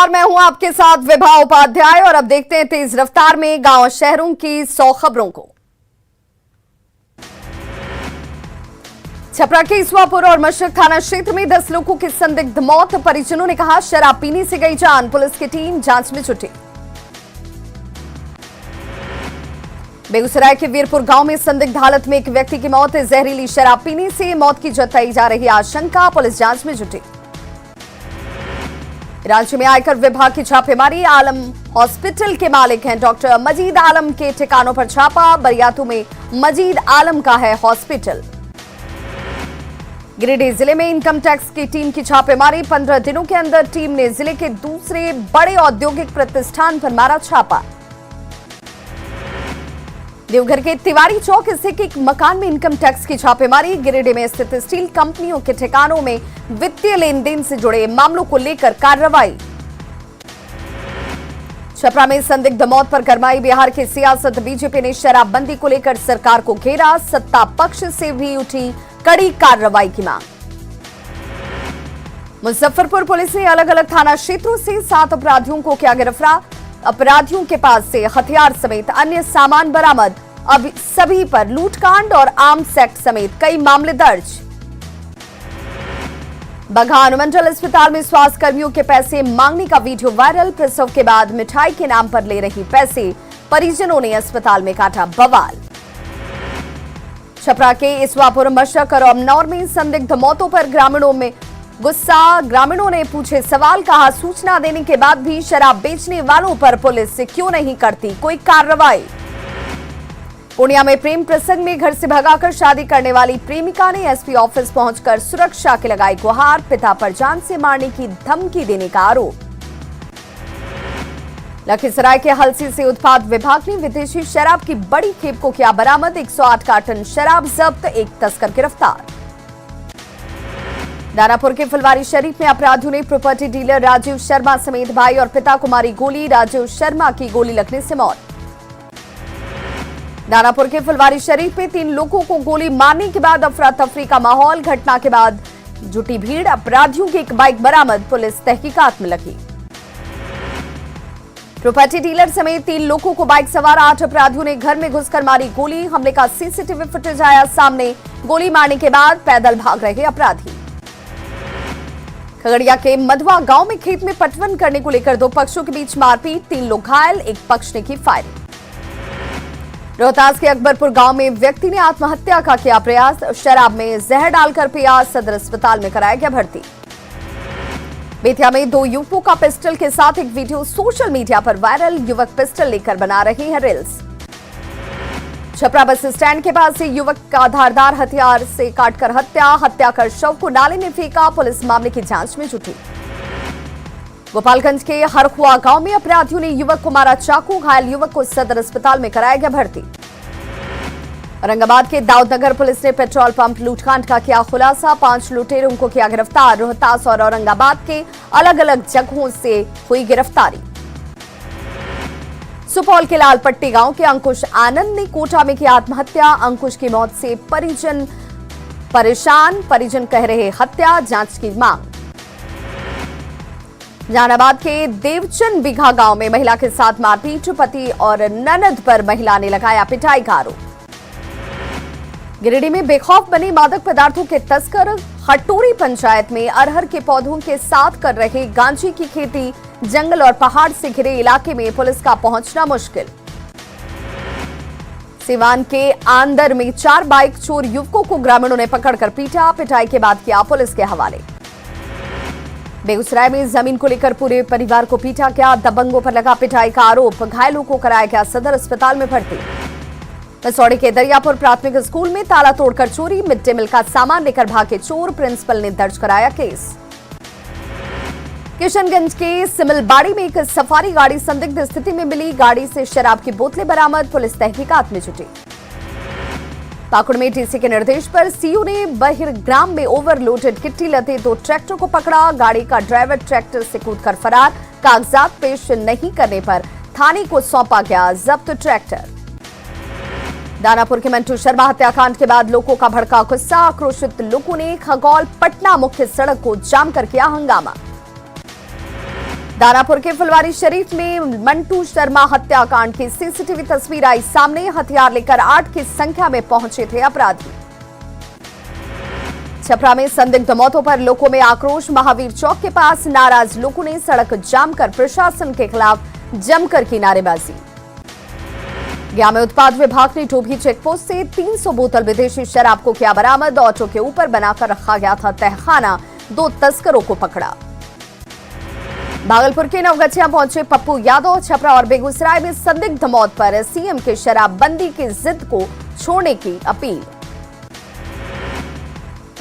नमस्कार, मैं हूं आपके साथ विभा उपाध्याय और अब देखते हैं तेज रफ्तार में गांव शहरों की 100 खबरों को। छपरा के ईसवापुर और मशरक थाना क्षेत्र में 10 लोगों की संदिग्ध मौत, परिजनों ने कहा शराब पीने से गई जान, पुलिस की टीम जांच में जुटी। बेगूसराय के वीरपुर गांव में संदिग्ध हालत में एक व्यक्ति की मौत, जहरीली शराब पीने से मौत की जताई जा रही आशंका, पुलिस जांच में जुटी। राज्य में आयकर विभाग की छापेमारी, आलम हॉस्पिटल के मालिक हैं डॉक्टर मजीद आलम के ठिकानों पर छापा, बरियातू में मजीद आलम का है हॉस्पिटल। गिरिडीह जिले में इनकम टैक्स की टीम की छापेमारी, 15 दिनों के अंदर टीम ने जिले के दूसरे बड़े औद्योगिक प्रतिष्ठान पर मारा छापा। देवघर के तिवारी चौक स्थित एक मकान में इनकम टैक्स की छापेमारी, गिरिडीह में स्थित स्टील कंपनियों के ठिकानों में वित्तीय लेन देन से जुड़े मामलों को लेकर कार्रवाई। छपरा में संदिग्ध मौत पर गरमाई बिहार की सियासत, बीजेपी ने शराबबंदी को लेकर सरकार को घेरा, सत्ता पक्ष से भी उठी कड़ी कार्रवाई की मांग। मुजफ्फरपुर पुलिस ने अलग अलग थाना क्षेत्रों से 7 अपराधियों को किया गिरफ्तार, अपराधियों के पास से हथियार समेत अन्य सामान बरामद, अब सभी पर लूटकांड और आर्म्स एक्ट समेत कई मामले दर्ज। बगहा अनुमंडल अस्पताल में स्वास्थ्य कर्मियों के पैसे मांगने का वीडियो वायरल, प्रसव के बाद मिठाई के नाम पर ले रही पैसे, परिजनों ने अस्पताल में काटा बवाल। छपरा के ईसवापुर, मशरक और अमनौर में संदिग्ध मौतों पर ग्रामीणों में गुस्सा, ग्रामीणों ने पूछे सवाल, कहा सूचना देने के बाद भी शराब बेचने वालों पर पुलिस से क्यों नहीं करती कोई कार्रवाई। पूर्णिया में प्रेम प्रसंग में घर से भगाकर शादी करने वाली प्रेमिका ने एसपी ऑफिस पहुंचकर सुरक्षा की लगाई गुहार, पिता पर जान से मारने की धमकी देने का आरोप। लखीसराय के हलसी से उत्पाद विभाग ने विदेशी शराब की बड़ी खेप को किया बरामद, 108 कार्टन शराब जब्त, एक तस्कर गिरफ्तार। दानापुर के फुलवारी शरीफ में अपराधियों ने प्रॉपर्टी डीलर राजीव शर्मा समेत भाई और पिता को मारी गोली, राजीव शर्मा की गोली लगने से मौत। दानापुर के फुलवारी शरीफ में 3 लोगों को गोली मारने के बाद अफरा तफरी का माहौल, घटना के बाद जुटी भीड़, अपराधियों की एक बाइक बरामद, पुलिस तहकीकात में लगी। प्रॉपर्टी डीलर समेत 3 लोगों को बाइक सवार 8 अपराधियों ने घर में घुसकर मारी गोली, हमले का सीसीटीवी फुटेज आया सामने, गोली मारने के बाद पैदल भाग रहे अपराधी। खगड़िया के मधुआ गांव में खेत में पटवन करने को लेकर 2 पक्षों के बीच मारपीट, 3 लोग घायल, एक पक्ष ने की फायरिंग। रोहतास के अकबरपुर गांव में व्यक्ति ने आत्महत्या का किया प्रयास, शराब में जहर डालकर पिया, सदर अस्पताल में कराया गया भर्ती। बेतिया में 2 युवकों का पिस्टल के साथ एक वीडियो सोशल मीडिया पर वायरल, युवक पिस्टल लेकर बना रहे हैं रील्स। छपरा बस स्टैंड के पास से युवक का धारदार हथियार से काटकर हत्या कर शव को नाले में फेंका, पुलिस मामले की जांच में जुटी। गोपालगंज के हरखुआ गांव में अपराधियों ने युवक को मारा चाकू, घायल युवक को सदर अस्पताल में कराया गया भर्ती। औरंगाबाद के दाऊदनगर पुलिस ने पेट्रोल पंप लूटकांड का किया खुलासा, 5 लुटेरों को किया गिरफ्तार, रोहतास और औरंगाबाद के अलग अलग जगहों से हुई गिरफ्तारी। सुपौल के लालपट्टी गांव के अंकुश आनंद ने कोटा में की आत्महत्या, अंकुश की मौत से परिजन परेशान, परिजन कह रहे हत्या, जांच की मांग। जहानाबाद के देवचंद बिघा गांव में महिला के साथ मारपीट, पति और ननद पर महिला ने लगाया पिटाई का आरोप। गिरिडीह में बेखौफ बने मादक पदार्थों के तस्कर, हटोरी पंचायत में अरहर के पौधों के साथ कर रहे गांजे की खेती, जंगल और पहाड़ से घिरे इलाके में पुलिस का पहुंचना मुश्किल। सिवान के आंदर में 4 बाइक चोर युवकों को ग्रामीणों ने पकड़कर पीटा, पिटाई के बाद किया पुलिस के हवाले। बेगूसराय में जमीन को लेकर पूरे परिवार को पीटा गया, दबंगों पर लगा पिटाई का आरोप, घायलों को कराया गया सदर अस्पताल में भर्ती। कसौड़ी के दरियापुर प्राथमिक स्कूल में ताला तोड़कर चोरी, मिड डे मील का सामान लेकर भागे चोर, प्रिंसिपल ने दर्ज कराया केस। किशनगंज के सिमलबाड़ी में एक सफारी गाड़ी संदिग्ध स्थिति में मिली, गाड़ी से शराब की बोतलें बरामद, पुलिस तहकीकात में जुटी। पाकुड़ में डीसी के निर्देश पर सीयू ने बहिरग्राम में ओवरलोडेड गिट्टी लदे 2 ट्रैक्टर को पकड़ा, गाड़ी का ड्राइवर ट्रैक्टर से कूदकर फरार, कागजात पेश नहीं करने पर थाने को सौंपा गया जब्त ट्रैक्टर। दानापुर के मंटू शर्मा हत्याकांड के बाद लोगों का भड़का गुस्सा, आक्रोशित लोगों ने खगौल पटना मुख्य सड़क को जाम कर किया हंगामा। दानापुर के फुलवारी शरीफ में मंटू शर्मा हत्याकांड की सीसीटीवी तस्वीर आई सामने। हथियार लेकर 8 की संख्या में पहुंचे थे अपराधी। छपरा में संदिग्ध मौतों पर लोगों में आक्रोश। महावीर चौक के पास नाराज लोगों ने सड़क जाम कर प्रशासन के खिलाफ जमकर की नारेबाजी। गया में उत्पाद विभाग ने टोभी चेकपोस्ट से 300 बोतल विदेशी शराब को किया बरामद। ऑटो के ऊपर बनाकर रखा गया था तहखाना। 2 तस्करों को पकड़ा। भागलपुर के नवगछिया पहुंचे पप्पू यादव। छपरा और बेगूसराय में संदिग्ध मौत पर सीएम के शराबबंदी की जिद को छोड़ने की अपील।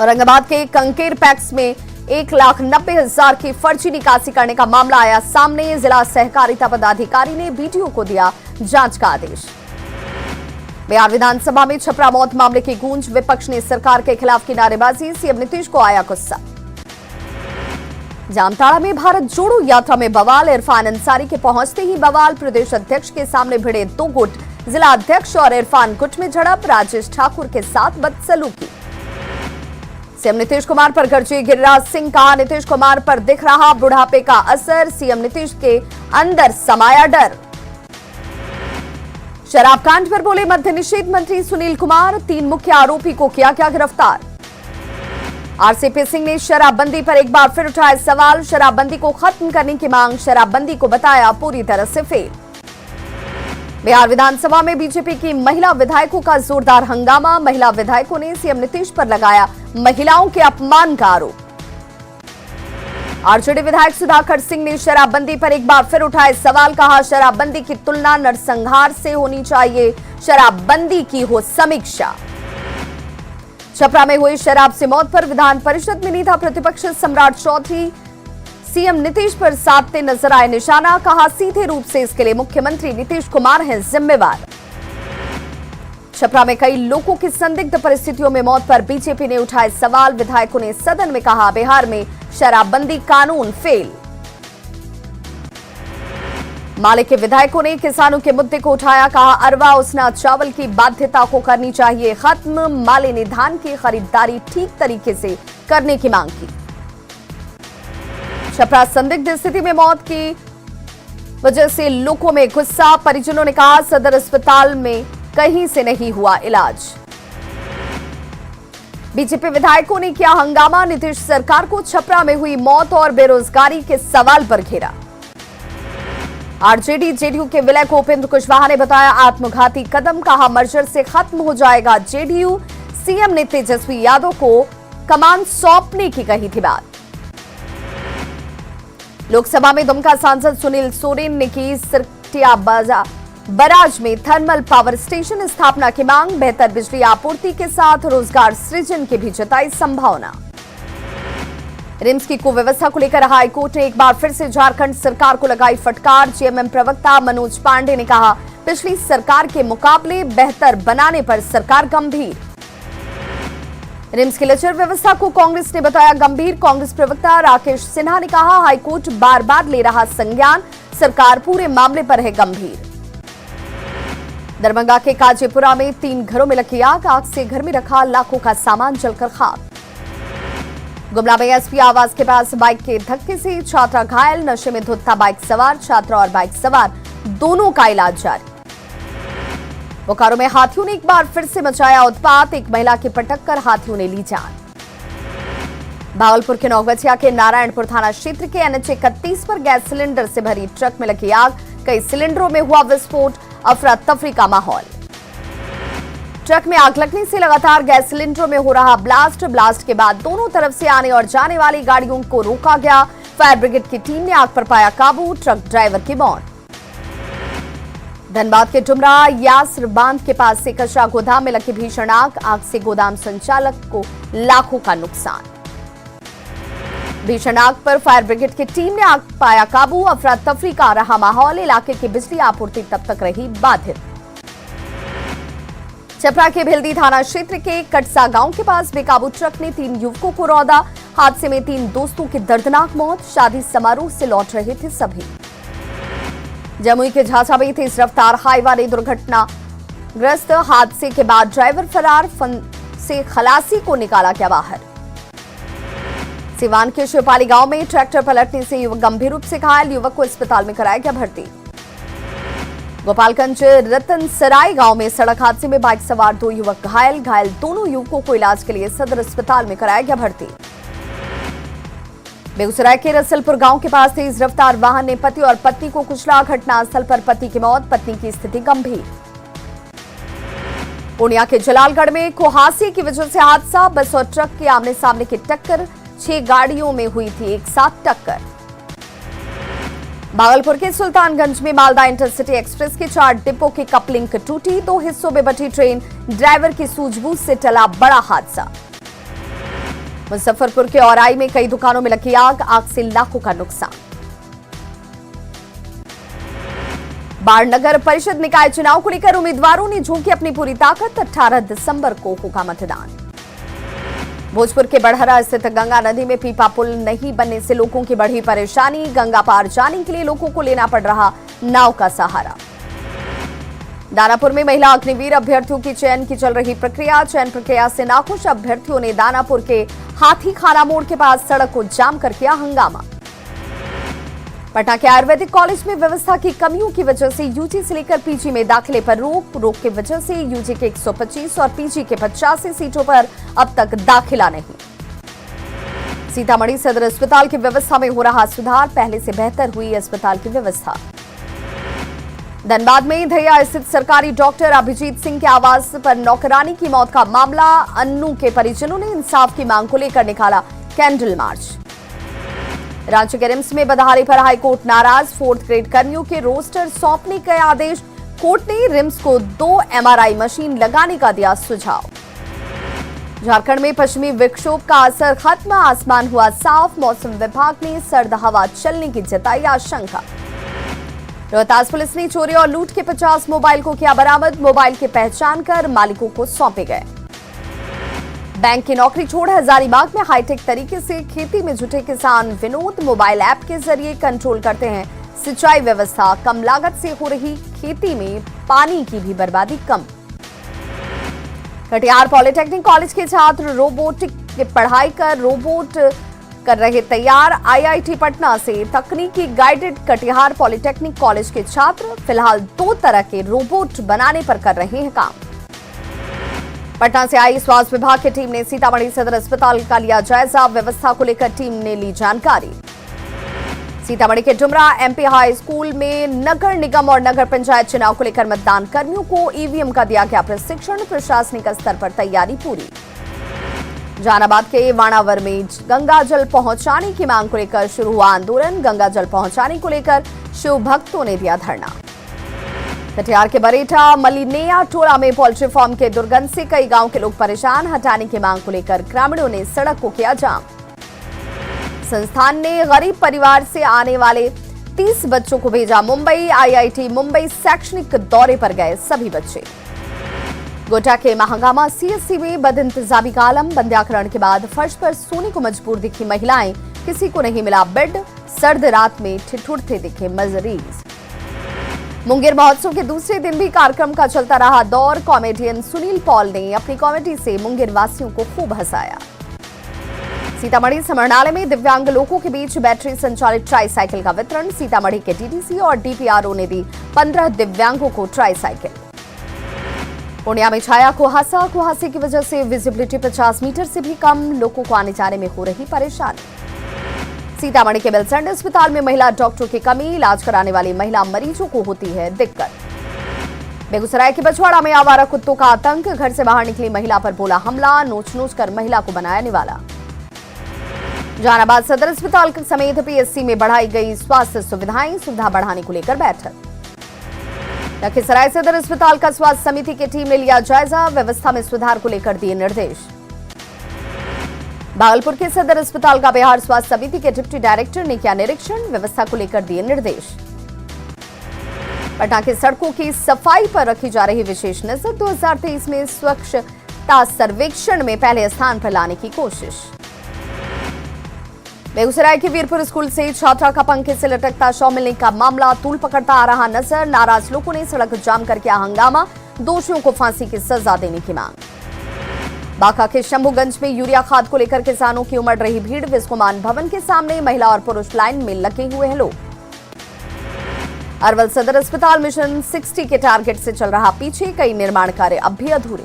औरंगाबाद के कंकेर पैक्स में 1,90,000 की फर्जी निकासी करने का मामला आया सामने। जिला सहकारिता पदाधिकारी ने बीडीओ को दिया जांच का आदेश। बिहार विधानसभा में छपरा मौत मामले की गूंज। विपक्ष ने सरकार के खिलाफ की नारेबाजी। सीएम नीतीश को आया गुस्सा। जामताड़ा में भारत जोड़ो यात्रा में बवाल। इरफान अंसारी के पहुंचते ही बवाल। प्रदेश अध्यक्ष के सामने भिड़े 2 गुट। जिला अध्यक्ष और इरफान गुट में झड़प। राजेश ठाकुर के साथ बदसलूकी। सीएम नीतीश कुमार पर गरजे गिरिराज सिंह। कहा, नीतीश कुमार पर दिख रहा बुढ़ापे का असर। सीएम नीतीश के अंदर समाया डर। शराब कांड पर बोले मद्य निषेध मंत्री सुनील कुमार। 3 मुख्य आरोपी को किया क्या गिरफ्तार। आरसीपी सिंह ने शराबबंदी पर एक बार फिर उठाया सवाल। शराबबंदी को खत्म करने की मांग। शराबबंदी को बताया पूरी तरह से फेल। बिहार विधानसभा में बीजेपी की महिला विधायकों का जोरदार हंगामा। महिला विधायकों ने सीएम नीतीश पर लगाया महिलाओं के अपमान का आरोप। आरजेडी विधायक सुधाकर सिंह ने शराबबंदी पर एक बार फिर उठाए सवाल। कहा, शराबबंदी की तुलना नरसंहार से होनी चाहिए। शराबबंदी की हो समीक्षा। छपरा में हुई शराब से मौत पर विधान परिषद में नेता प्रतिपक्ष सम्राट चौधरी सीएम नीतीश पर साधते नजर आए निशाना। कहा, सीधे रूप से इसके लिए मुख्यमंत्री नीतीश कुमार हैं जिम्मेवार। छपरा में कई लोगों की संदिग्ध परिस्थितियों में मौत पर बीजेपी ने उठाए सवाल। विधायकों ने सदन में कहा, बिहार में शराबबंदी कानून फेल। माले के विधायकों ने किसानों के मुद्दे को उठाया। कहा, अरवा उसना चावल की बाध्यता को करनी चाहिए खत्म। माले ने धान की खरीदारी ठीक तरीके से करने की मांग की। छपरा संदिग्ध स्थिति में मौत की वजह से लोगों में गुस्सा। परिजनों ने कहा, सदर अस्पताल में कहीं से नहीं हुआ इलाज। बीजेपी विधायकों ने किया हंगामा। नीतीश सरकार को छपरा में हुई मौत और बेरोजगारी के सवाल पर घेरा। आरजेडी जेडीयू के विलय को उपेंद्र कुशवाहा ने बताया आत्मघाती कदम। कहा, मर्जर से खत्म हो जाएगा जेडीयू। सीएम ने तेजस्वी यादव को कमान सौंपने की कही थी बात। लोकसभा में दुमका सांसद सुनील सोरेन ने की सिरटिया बराज में थर्मल पावर स्टेशन स्थापना की मांग। बेहतर बिजली आपूर्ति के साथ रोजगार सृजन की भी जताई संभावना। रिम्स की कुव्यवस्था को लेकर हाईकोर्ट ने एक बार फिर से झारखंड सरकार को लगाई फटकार। जेएमएम प्रवक्ता मनोज पांडे ने कहा, पिछली सरकार के मुकाबले बेहतर बनाने पर सरकार गंभीर। रिम्स की लचर व्यवस्था को कांग्रेस ने बताया गंभीर। कांग्रेस प्रवक्ता राकेश सिन्हा ने कहा, हाईकोर्ट बार बार ले रहा संज्ञान। सरकार पूरे मामले पर है गंभीर। दरभंगा के काजीपुरा में 3 घरों में लगी आग। आग से घर में रखा लाखों का सामान जलकर खाक। गुमला में एसपी आवास के पास बाइक के धक्के से छात्रा घायल। नशे में धुत था बाइक सवार। छात्रा और बाइक सवार दोनों का इलाज जारी। बोकारो में हाथियों ने एक बार फिर से मचाया उत्पात। एक महिला की पटक कर हाथियों ने ली जान। भागलपुर के नवगछिया के नारायणपुर थाना क्षेत्र के एनएच 31 पर गैस सिलेंडर से भरी ट्रक में लगी आग। कई सिलेंडरों में हुआ विस्फोट। अफरा तफरी का माहौल। ट्रक में आग लगने से लगातार गैस सिलेंडरों में हो रहा ब्लास्ट के बाद दोनों तरफ से आने और जाने वाली गाड़ियों को रोका गया। फायर ब्रिगेड की टीम ने आग पर पाया काबू। ट्रक ड्राइवर की मौत। धनबाद के डुमरा यासर बांध के पास से कचरा गोदाम में लगी भीषण आग। आग से गोदाम संचालक को लाखों का नुकसान। भीषण आग पर फायर ब्रिगेड की टीम ने आग पाया काबू। अफरा तफरी का रहा माहौल। इलाके की बिजली आपूर्ति तब तक रही बाधित। छपरा के भिल्दी थाना क्षेत्र के कटसा गांव के पास बेकाबू ट्रक ने 3 युवकों को रौंदा। हादसे में 3 दोस्तों की दर्दनाक मौत। शादी समारोह से लौट रहे थे सभी। जमुई के झांसा में तेज रफ्तार हाईवा ने दुर्घटनाग्रस्त हादसे के बाद ड्राइवर फरार। फन से खलासी को निकाला गया बाहर। सिवान के शिवपाली गांव में ट्रैक्टर पलटने से युवक गंभीर रूप से घायल, युवक को अस्पताल में कराया गया भर्ती। गोपालगंज रतन सराय गांव में सड़क हादसे में बाइक सवार 2 युवक घायल, दोनों युवकों को इलाज के लिए सदर अस्पताल में कराया गया भर्ती। बेगूसराय के रसलपुर गांव के पास तेज रफ्तार वाहन ने पति और पत्नी को कुचला, घटनास्थल पर पति की मौत, पत्नी की स्थिति गंभीर। पूर्णिया के जलालगढ़ में कुहासे की वजह से हादसा, बस और ट्रक की आमने सामने की टक्कर, 6 गाड़ियों में हुई थी एक साथ टक्कर। भागलपुर के सुल्तानगंज में मालदा इंटरसिटी एक्सप्रेस के 4 डिब्बों की कपलिंग टूटी, 2 हिस्सों में बटी ट्रेन, ड्राइवर की सूझबूझ से टला बड़ा हादसा। मुजफ्फरपुर के औराई में कई दुकानों में लगी आग से लाखों का नुकसान। बाढ़ नगर परिषद निकाय चुनाव को लेकर उम्मीदवारों ने झोंकी अपनी पूरी ताकत, 18 दिसंबर को होगा मतदान। भोजपुर के बड़हरा स्थित गंगा नदी में पीपा पुल नहीं बनने से लोगों की बढ़ी परेशानी, गंगा पार जाने के लिए लोगों को लेना पड़ रहा नाव का सहारा। दानापुर में महिला अग्निवीर अभ्यर्थियों की चयन की चल रही प्रक्रिया, चयन प्रक्रिया से नाखुश अभ्यर्थियों ने दानापुर के हाथी खाना मोड़ के पास सड़क को जाम कर किया हंगामा। पटना के आयुर्वेदिक कॉलेज में व्यवस्था की कमियों की वजह से यूजी से लेकर पीजी में दाखिले पर रोक की वजह से यूजी के 125 और पीजी के 85 सीटों पर अब तक दाखिला नहीं। सीतामढ़ी सदर अस्पताल की व्यवस्था में हो रहा सुधार, पहले से बेहतर हुई अस्पताल की व्यवस्था। धनबाद में धैया स्थित सरकारी डॉक्टर अभिजीत सिंह के आवास पर नौकरानी की मौत का मामला, अन्नू के परिजनों ने इंसाफ की मांग को लेकर निकाला कैंडल मार्च। रांची के रिम्स में बदहाली पर हाईकोर्ट नाराज, 4th ग्रेड कर्मियों के रोस्टर सौंपने के आदेश, कोर्ट ने रिम्स को 2 MRI मशीन लगाने का दिया सुझाव। झारखंड में पश्चिमी विक्षोभ का असर खत्म, आसमान हुआ साफ, मौसम विभाग ने सर्द हवा चलने की जताई आशंका। रोहतास पुलिस ने चोरी और लूट के 50 मोबाइल को किया बरामद, मोबाइल की पहचान कर मालिकों को सौंपे गए। बैंक की नौकरी छोड़ हजारीबाग में हाईटेक तरीके से खेती में जुटे किसान विनोद मोबाइल ऐप के जरिए कंट्रोल करते हैं सिंचाई व्यवस्था, कम लागत से हो रही खेती में पानी की भी बर्बादी कम। कटिहार पॉलिटेक्निक कॉलेज के छात्र रोबोटिक की पढ़ाई कर रोबोट कर रहे तैयार, आईआईटी पटना से तकनीकी गाइडेड कटिहार पॉलिटेक्निक कॉलेज के छात्र फिलहाल 2 तरह के रोबोट बनाने पर कर रहे हैं काम। पटना से आई स्वास्थ्य विभाग की टीम ने सीतामढ़ी सदर अस्पताल का लिया जायजा, व्यवस्था को लेकर टीम ने ली जानकारी। सीतामढ़ी के डुमरा एमपी हाई स्कूल में नगर निगम और नगर पंचायत चुनाव को लेकर मतदान कर्मियों को ईवीएम का दिया गया प्रशिक्षण, प्रशासनिक स्तर पर तैयारी पूरी। जहानाबाद के वाणावर में गंगा जल पहुंचाने की मांग को लेकर शुरू हुआ आंदोलन, गंगा जल पहुंचाने को लेकर शिव भक्तों ने दिया धरना। कटिहार के बरेठा मलिनेया टोला में पोल्ट्री फार्म के दुर्गंध से कई गांव के लोग परेशान, हटाने की मांग को लेकर ग्रामीणों ने सड़क को किया जाम। संस्थान ने गरीब परिवार से आने वाले 30 बच्चों को भेजा मुंबई, आईआईटी मुंबई शैक्षणिक दौरे पर गए सभी बच्चे। गोटा के महागामा सीएससी में बदइंतजामी का आलम, बंध्याकरण के बाद फर्श पर सोने को मजबूर दिखी महिलाएं, किसी को नहीं मिला बेड, सर्द रात में ठिठुरते दिखे मरीज। मुंगेर महोत्सव के दूसरे दिन भी कार्यक्रम का चलता रहा दौर, कॉमेडियन सुनील पॉल ने अपनी कॉमेडी से मुंगेर वासियों को खूब हंसाया। सीतामढ़ी समरणालय में दिव्यांग लोगों के बीच बैटरी संचालित ट्राईसाइकिल का वितरण, सीतामढ़ी के डीडीसी और डीपीआरओ ने दी 15 दिव्यांगों को ट्राईसाइकिल। पूर्णिया में छाया कुहासा, कुहासे की वजह से विजिबिलिटी 50 मीटर से भी कम, लोगों को आने जाने में हो रही परेशानी। सीतामढ़ी के बेलसंड अस्पताल में महिला डॉक्टरों की कमी, इलाज कराने वाली महिला मरीजों को होती है दिक्कत। बेगूसराय के बछवाड़ा में आवारा कुत्तों का आतंक, घर से बाहर निकली महिला पर बोला हमला, नोच कर महिला को बनाया निवाला। जहानाबाद सदर अस्पताल समेत पीएससी में बढ़ाई गई स्वास्थ्य सुविधाएं, सुविधा बढ़ाने को लेकर बैठक। लखीसराय सदर अस्पताल का स्वास्थ्य समिति की टीम ने लिया जायजा, व्यवस्था में सुधार को लेकर दिए निर्देश। भागलपुर के सदर अस्पताल का बिहार स्वास्थ्य समिति के डिप्टी डायरेक्टर ने किया निरीक्षण, व्यवस्था को लेकर दिए निर्देश। पटना की सड़कों की सफाई पर रखी जा रही विशेष नजर, 2023 में स्वच्छता सर्वेक्षण में पहले स्थान पर लाने की कोशिश। बेगूसराय के वीरपुर स्कूल से छात्रा का पंखे से लटकता शव मिलने का मामला तूल पकड़ता आ रहा नजर, नाराज लोगों ने सड़क जाम कर किया हंगामा, दोषियों को फांसी की सजा देने की मांग। बांका के शंभुगंज में यूरिया खाद को लेकर किसानों की उमड़ रही भीड़। विस्कोमान भवन के सामने महिला और पुरुष लाइन में लगे हुए हैं लोग। अरवल सदर अस्पताल मिशन 60 के टारगेट से चल रहा पीछे, कई निर्माण कार्य अब भी अधूरे।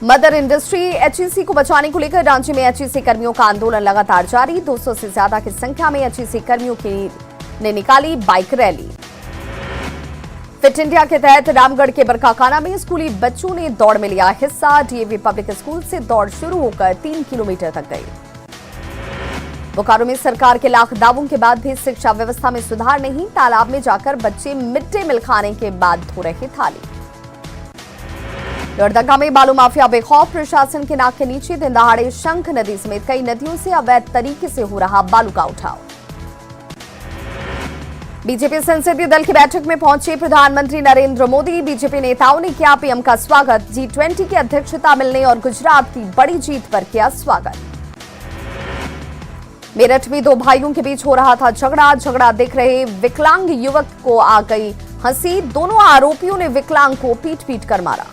मदर इंडस्ट्री एचईसी को बचाने को लेकर रांची में एचईसी कर्मियों का आंदोलन लगातार जारी। 200 से ज्यादा की संख्या में एचईसी कर्मियों ने निकाली बाइक रैली। फिट इंडिया के तहत रामगढ़ के बरकाकाना में स्कूली बच्चों ने दौड़ में लिया हिस्सा। डीएवी पब्लिक स्कूल से दौड़ शुरू होकर 3 किलोमीटर तक गई। बोकारो में सरकार के लाख दावों के बाद भी शिक्षा व्यवस्था में सुधार नहीं। तालाब में जाकर बच्चे मिड डे मील खाने के बाद धो रहे थाली। लोहरदगा में बालू माफिया बेखौफ, प्रशासन के नाक के नीचे दिन दहाड़े शंख नदी समेत कई नदियों से अवैध तरीके से हो रहा बालू का उठाव। बीजेपी संसदीय दल की बैठक में पहुंचे प्रधानमंत्री नरेंद्र मोदी। बीजेपी नेताओं ने किया पीएम का स्वागत। G20 की अध्यक्षता मिलने और गुजरात की बड़ी जीत पर किया स्वागत। मेरठ में 2 भाइयों के बीच हो रहा था झगड़ा देख रहे विकलांग युवक को आ गई हंसी। दोनों आरोपियों ने विकलांग को पीट कर मारा।